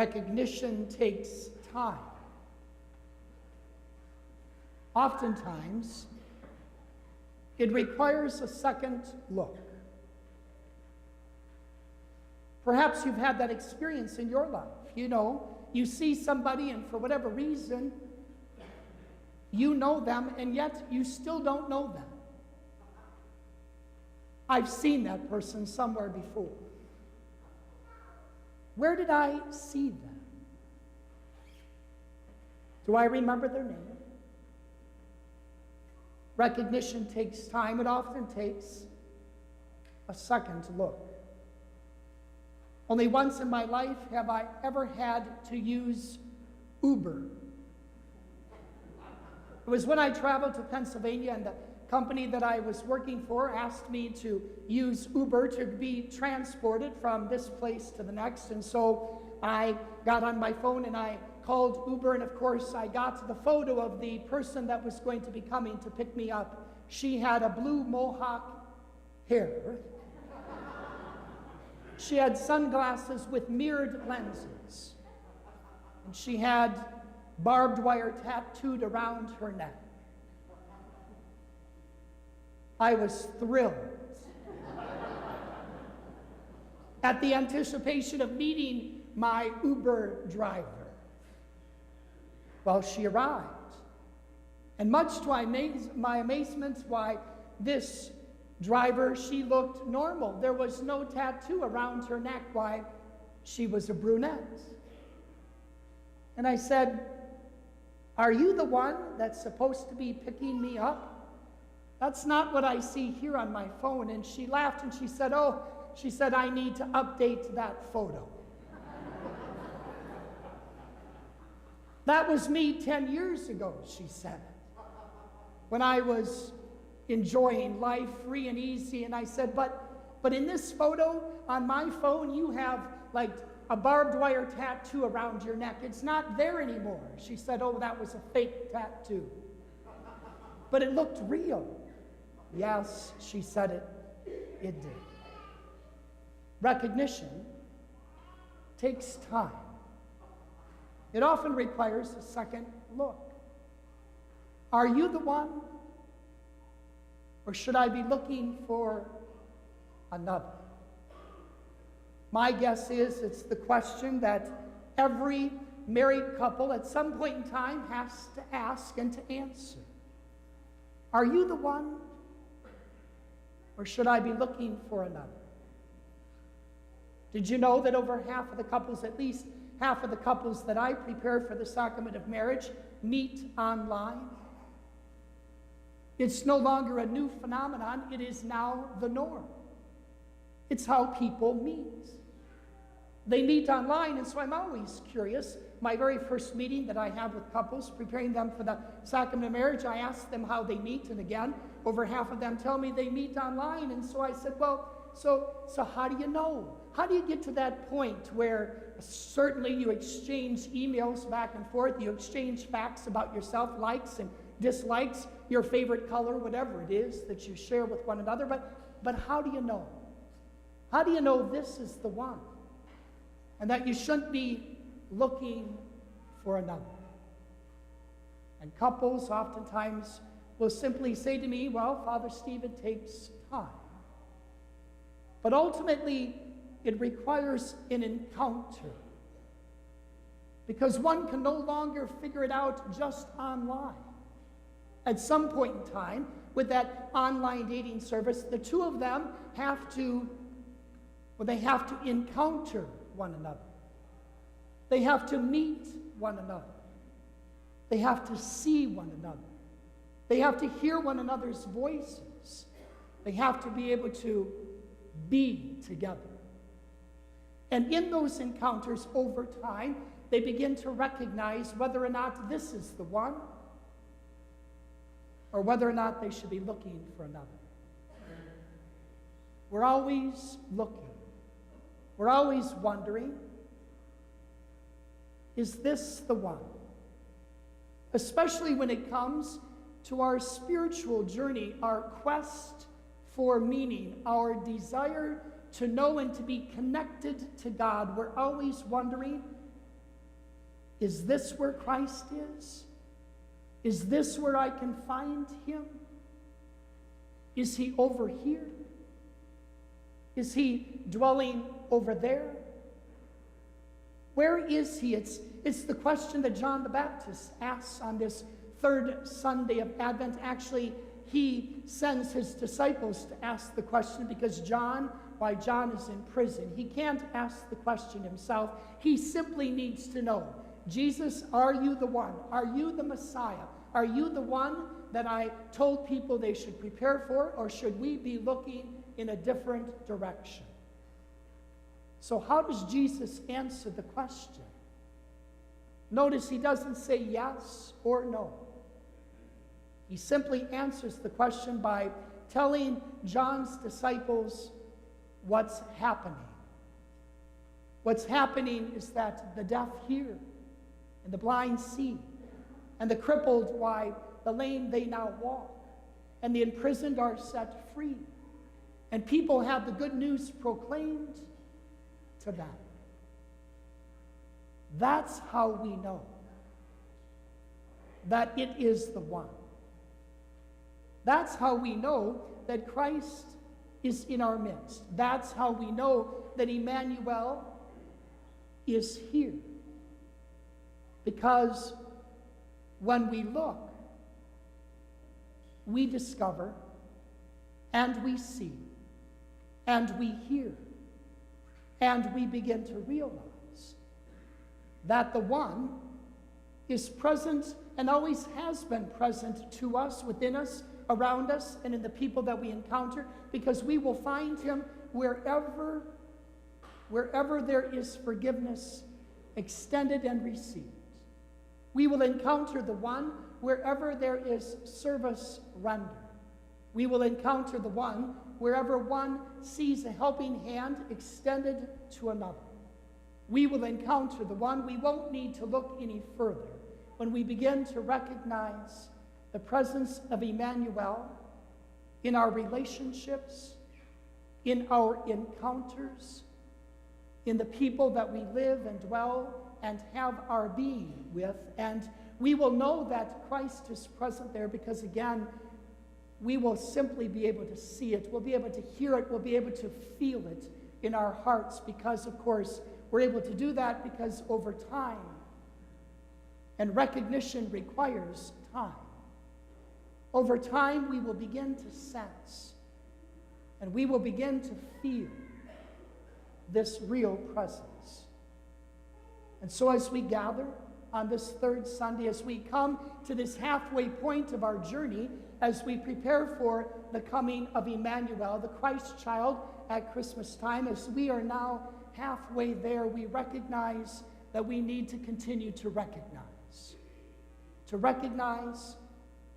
Recognition takes time. Oftentimes, it requires a second look. Perhaps you've had that experience in your life. You see somebody and for whatever reason, you know them and yet you still don't know them. I've seen that person somewhere before. Where did I see them? Do I remember their name? Recognition takes time. It often takes a second look. Only once in my life have I ever had to use Uber. It was when I traveled to Pennsylvania and the company that I was working for asked me to use Uber to be transported from this place to the next. And so I got on my phone and I called Uber, and of course I got to the photo of the person that was going to be coming to pick me up. She had a blue mohawk hair. She had sunglasses with mirrored lenses. And she had barbed wire tattooed around her neck. I was thrilled at the anticipation of meeting my Uber driver. Well, she arrived. And much to my amazement, why, this driver, she looked normal. There was no tattoo around her neck. Why, she was a brunette. And I said, "Are you the one that's supposed to be picking me up? That's not what I see here on my phone." And she laughed and she said, "I need to update that photo." That was me 10 years ago, she said, when I was enjoying life free and easy. And I said, but in this photo on my phone, you have like a barbed wire tattoo around your neck. It's not there anymore. She said, "Oh, that was a fake tattoo. But it looked real." Yes, she said it did. Recognition takes time. It often requires a second look. Are you the one? Or should I be looking for another? My guess is it's the question that every married couple at some point in time has to ask and to answer. Are you the one? Or should I be looking for another? Did you know that over half of the couples, at least half of the couples that I prepare for the sacrament of marriage, meet online? It's no longer a new phenomenon. It is now the norm. It's how people meet. They meet online, and so I'm always curious. My very first meeting that I have with couples, preparing them for the sacrament of marriage, I ask them how they meet, and again, over half of them tell me they meet online. And so I said, well, so how do you know? How do you get to that point where certainly you exchange emails back and forth, you exchange facts about yourself, likes and dislikes, your favorite color, whatever it is that you share with one another, but how do you know? How do you know this is the one? And that you shouldn't be looking for another? And couples oftentimes will simply say to me, "Well, Father Steve, it takes time." But ultimately, it requires an encounter. Because one can no longer figure it out just online. At some point in time, with that online dating service, the two of them have to encounter one another. They have to meet one another. They have to see one another. They have to hear one another's voices. They have to be able to be together. And in those encounters over time, they begin to recognize whether or not this is the one, or whether or not they should be looking for another. We're always looking. We're always wondering, is this the one? Especially when it comes to our spiritual journey, our quest for meaning, our desire to know and to be connected to God. We're always wondering, Is this where Christ is? Is this where I can find him? Is he over here? Is he dwelling over there? Where is he? It's the question that John the Baptist asks on this third Sunday of Advent. Actually, he sends his disciples to ask the question because John is in prison. He can't ask the question himself. He simply needs to know, Jesus, are you the one? Are you the Messiah? Are you the one that I told people they should prepare for, or should we be looking in a different direction? So how does Jesus answer the question? Notice he doesn't say yes or no. He simply answers the question by telling John's disciples what's happening. What's happening is that the deaf hear, and the blind see, and the crippled, why, the lame they now walk, and the imprisoned are set free, and people have the good news proclaimed to them. That's how we know that it is the one. That's how we know that Christ is in our midst. That's how we know that Emmanuel is here. Because when we look, we discover, and we see, and we hear, and we begin to realize that the one is present and always has been present to us, within us, around us, and in the people that we encounter, because we will find him wherever there is forgiveness extended and received. We will encounter the one wherever there is service rendered. We will encounter the one wherever one sees a helping hand extended to another. We will encounter the one. We won't need to look any further when we begin to recognize the presence of Emmanuel in our relationships, in our encounters, in the people that we live and dwell and have our being with. And we will know that Christ is present there because, again, we will simply be able to see it. We'll be able to hear it. We'll be able to feel it in our hearts because, of course, we're able to do that because over time, and recognition requires time, over time we will begin to sense and we will begin to feel this real presence. And so as we gather on this third Sunday, as we come to this halfway point of our journey, as we prepare for the coming of Emmanuel, the Christ child at Christmas time, as we are now halfway there, we recognize that we need to continue to recognize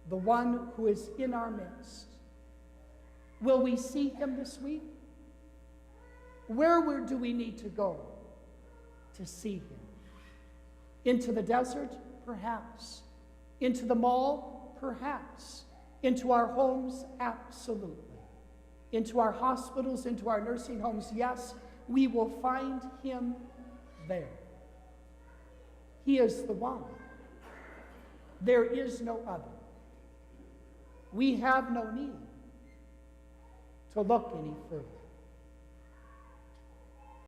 the one who is in our midst. Will we see him this week? Where do we need to go to see him? Into the desert? Perhaps. Into the mall? Perhaps. Into our homes? Absolutely. Into our hospitals, into our nursing homes? Yes, we will find him there. He is the one. There is no other. We have no need to look any further.